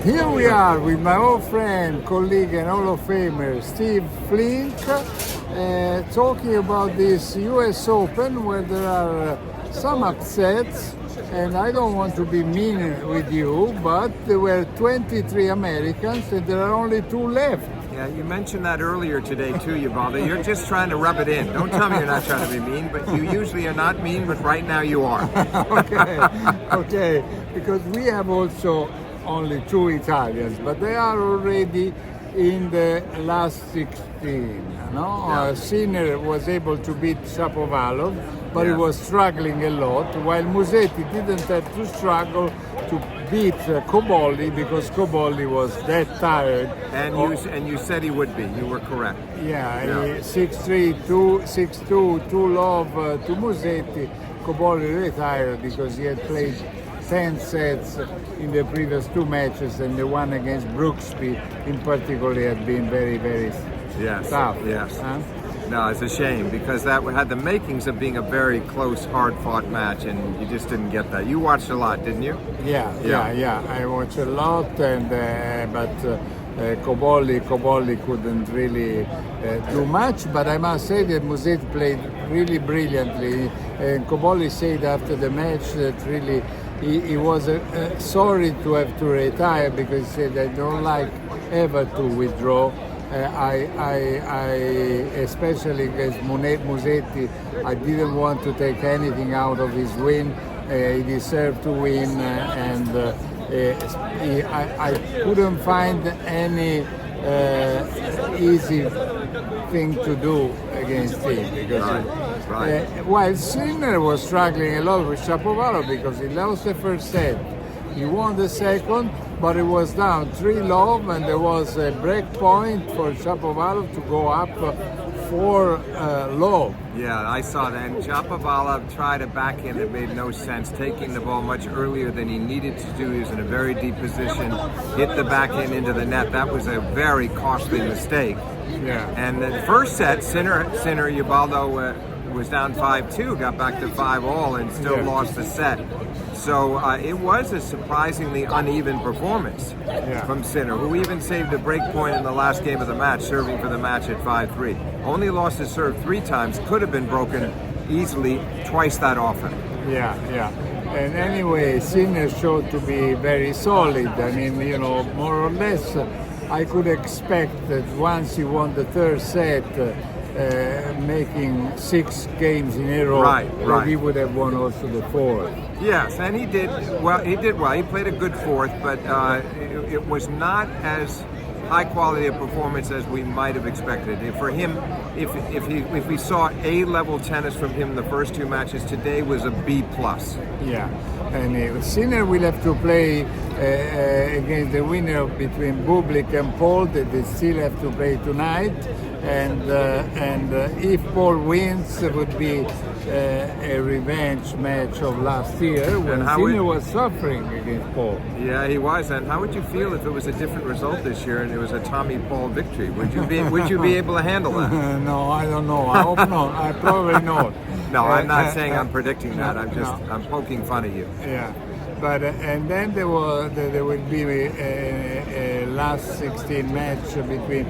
Here we are with my old friend, colleague and Hall of Famer Steve Flink, talking about this US Open where there are some upsets, and I don't want to be mean with you, but there were 23 Americans and there are only 2 left. Yeah, you mentioned that earlier today too, Ubaldo. You're just trying to rub it in. Don't tell me you're not trying to be mean, but you usually are not mean, but right now you are. Okay, because we have also only 2 Italians, but they are already in the last 16. No? Yeah. Sinner was able to beat Shapovalov, but he Yeah. was struggling a lot, while Musetti didn't have to struggle to beat Cobolli because Cobolli was that tired. And you said he would be. You were correct. Yeah. 6-3, 6-2, 2 love to Musetti. Cobolli retired because he had played 10 sets in the previous 2 matches, and the one against Brooksby in particular had been very, very tough. Yes. Huh? No, it's a shame because that had the makings of being a very close, hard-fought match, and you just didn't get that. You watched a lot, didn't you? Yeah. I watched a lot, and but Cobolli couldn't really do much. But I must say that Musetti played really brilliantly, and Cobolli said after the match that really he was sorry to have to retire because he said, I don't like ever to withdraw. Especially against Musetti, I didn't want to take anything out of his win. He deserved to win, and I couldn't find any easy thing to do against him because while Sinner was struggling a lot with Shapovalov because he lost the first set. He won the second, but it was down 3 love, and there was a break point for Shapovalov to go up 4 love. Yeah, I saw that. And Shapovalov tried a backhand that made no sense, taking the ball much earlier than he needed to do. He was in a very deep position, hit the backhand into the net. That was a very costly mistake. Yeah. And the first set, Sinner Ubaldo was down 5-2, got back to 5-all, and still lost the set. So it was a surprisingly uneven performance from Sinner, who even saved a break point in the last game of the match, serving for the match at 5-3. Only lost his serve 3 times, could have been broken easily twice that often. Yeah. And anyway, Sinner showed to be very solid. I mean, more or less, I could expect that once he won the 3rd set, making 6 games in a row, that he would have won also the 4th. Yes, and he did well. He played a good 4th, but it was not as high quality a performance as we might have expected. For him, if we saw A-level tennis from him the first 2 matches, today was a B+. Yeah, and Sinner will have to play against the winner between Bublik and Paul, that they still have to play tonight. And if Paul wins, it would be a revenge match of last year when Sinner was suffering against Paul. Yeah, he was. And how would you feel if it was a different result this year and it was a Tommy Paul victory? Would you be able to handle that? No, I don't know. I hope not. I probably not. No, I'm not saying I'm predicting that. I'm poking fun at you. Yeah. But and then there will be a last 16 match between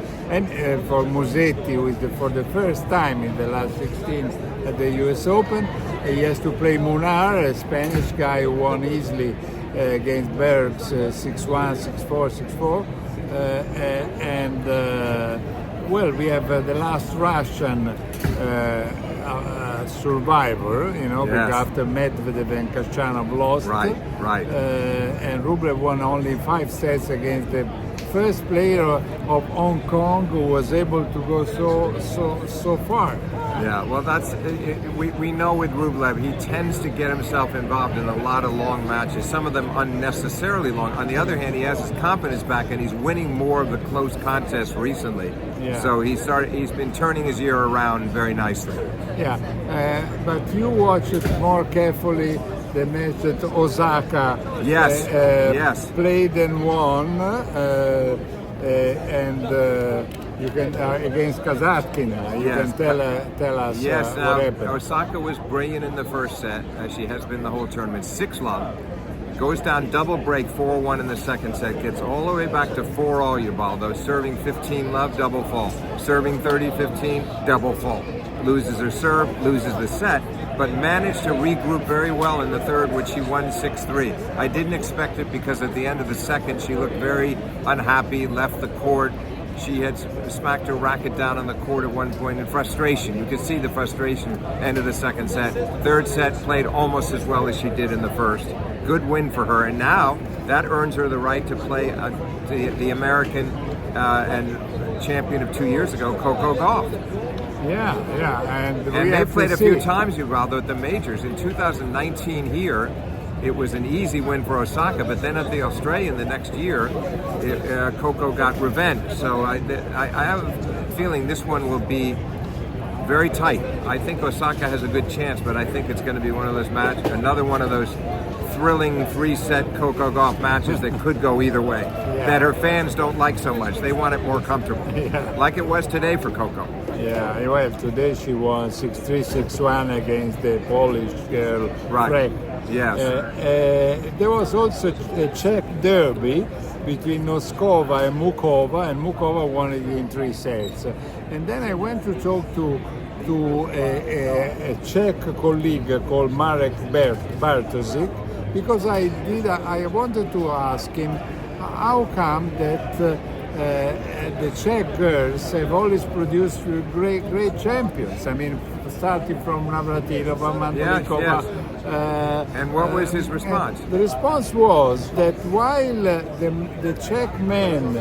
for Musetti, who is for the first time in the last 16 at the US Open. He has to play Munar, a Spanish guy who won easily against Bergs 6-1, 6-4, 6-4, and we have the last Russian survivor, because after Medvedev and Khachanov lost. Right. And Rublev won only 5 sets against the first player of Hong Kong who was able to go so far. Yeah, well, that's we know with Rublev, he tends to get himself involved in a lot of long matches, some of them unnecessarily long. On the other hand, he has his confidence back, and he's winning more of the close contests recently. Yeah. So he's been turning his year around very nicely. Yeah, but you watch it more carefully. The match that Osaka played and won, and you can against Kazatkina. You can tell us what happened. Osaka was brilliant in the first set, as she has been the whole tournament. 6 love. Goes down double break 4-1 in the second set. Gets all the way back to 4-all, Ubaldo. Serving 15 love, double fault. Serving 30-15, double fault. Loses her serve, loses the set, but managed to regroup very well in the third, which she won 6-3. I didn't expect it because at the end of the second, she looked very unhappy, left the court. She had smacked her racket down on the court at one point in frustration. You could see the frustration end of the second set. Third set played almost as well as she did in the first. Good win for her, and now that earns her the right to play the American and champion of 2 years ago, Coco Gauff. Yeah, and they played a few times, Ubaldo, at the majors. In 2019 here, it was an easy win for Osaka, but then at the Australian the next year, Coco got revenge. So I have a feeling this one will be very tight. I think Osaka has a good chance, but I think it's going to be one of those matches, another one of those thrilling 3-set Coco Gauff matches that could go either way, that her fans don't like so much. They want it more comfortable, like it was today for Coco. Yeah, well, today she won 6-3, 6-1 against the Polish girl, right. Czech. Yes. There was also a Czech derby between Noskova and Mukova won it in 3 sets. And then I went to talk to a Czech colleague called Marek Bartosik, because I wanted to ask him how come that the Czech girls have always produced great champions. I mean, starting from Navratilova, Mandlikova. Yes. And what was his response? The response was that while the Czech men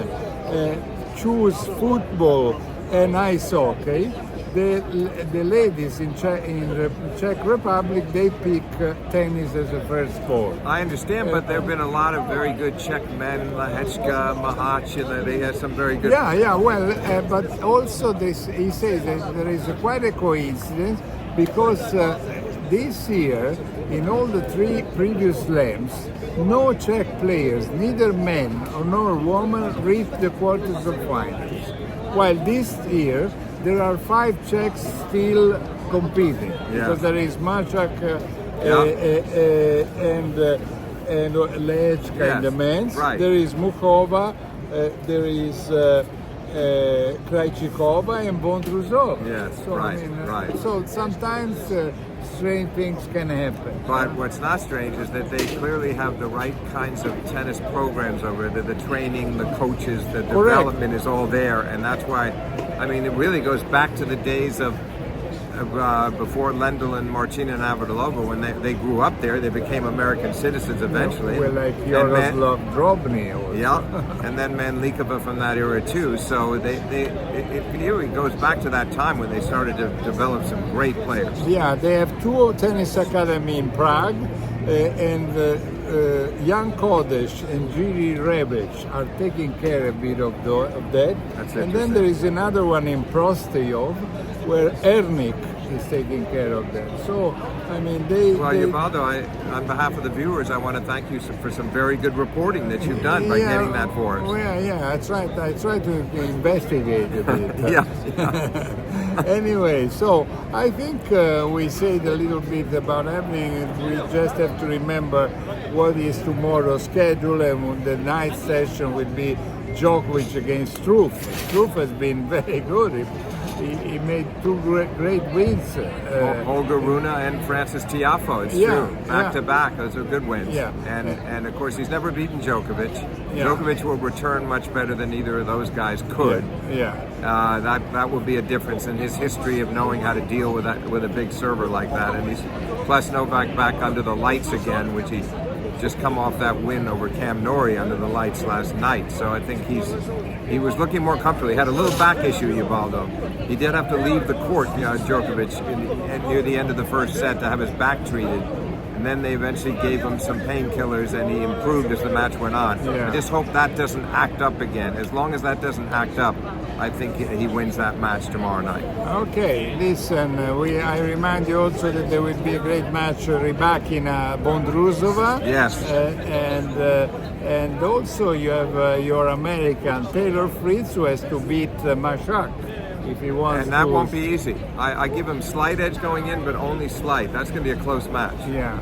choose football and ice hockey, the ladies in the Czech Republic, they pick tennis as a first sport. I understand, but there have been a lot of very good Czech men, Lahečka, Mahach, they have some very good... Yeah, well, but also he says that there is quite a coincidence, because this year, in all the 3 previous slams, no Czech players, neither men nor women, reached the quarters of finals. While this year, there are 5 Czechs still competing, because there is Mačak and Lahečka in the men's. Right. There is Mukova, there is Krajčíková and Bondrusov. Yes, so, right. So sometimes strange things can happen. But what's not strange is that they clearly have the right kinds of tennis programs over there. The training, the coaches, the development is all there, and that's why. I mean, it really goes back to the days of before Lendl and Martina Navratilova, when they grew up there. They became American citizens eventually. Well, like Yaroslav Drobny. Yeah, and then Mandlikova from that era too. So it really goes back to that time when they started to develop some great players. Yeah, they have 2 tennis academy in Prague, and Jan Kodesh and Giri Rebic are taking care a bit of that. And then there is another one in Prostejov, where Ernik is taking care of that. So, I mean, Ubaldo, on behalf of the viewers, I want to thank you for some very good reporting that you've done by getting that for us. Well, yeah, I try to investigate a bit. Anyway, so I think we said a little bit about everything, and we just have to remember what is tomorrow's schedule, and the night session will be Djokovic against Struff. Struff has been very good. He made 2 great wins. Olga Runa and Francis Tiafoe, it's true. Back to back, those are good wins. Yeah. And of course, he's never beaten Djokovic. Yeah. Djokovic will return much better than either of those guys could. That will be a difference in his history of knowing how to deal with a big server like that. And he's plus Novak back under the lights again, which he just come off that win over Cam Norrie under the lights last night. So I think he was looking more comfortable. He had a little back issue, Ubaldo. He did have to leave the court, Djokovic, near the end of the first set to have his back treated. And then they eventually gave him some painkillers, and he improved as the match went on. I just hope that doesn't act up again. As long as that doesn't act up, I think he wins that match tomorrow night. Okay, listen, I remind you also that there will be a great match, Rybakina Bondrusova. Yes. And also you have your American Taylor Fritz, who has to beat Mašak. If he wants and that to... won't be easy. I give him slight edge going in, but only slight. That's going to be a close match. Yeah.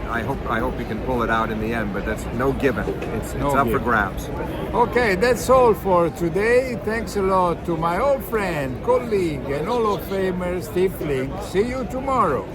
I hope he can pull it out in the end. But that's no given. It's No up for given. grabs. Okay, that's all for today. Thanks a lot to my old friend, colleague, and Hall of Famer Steve Flink. See you tomorrow.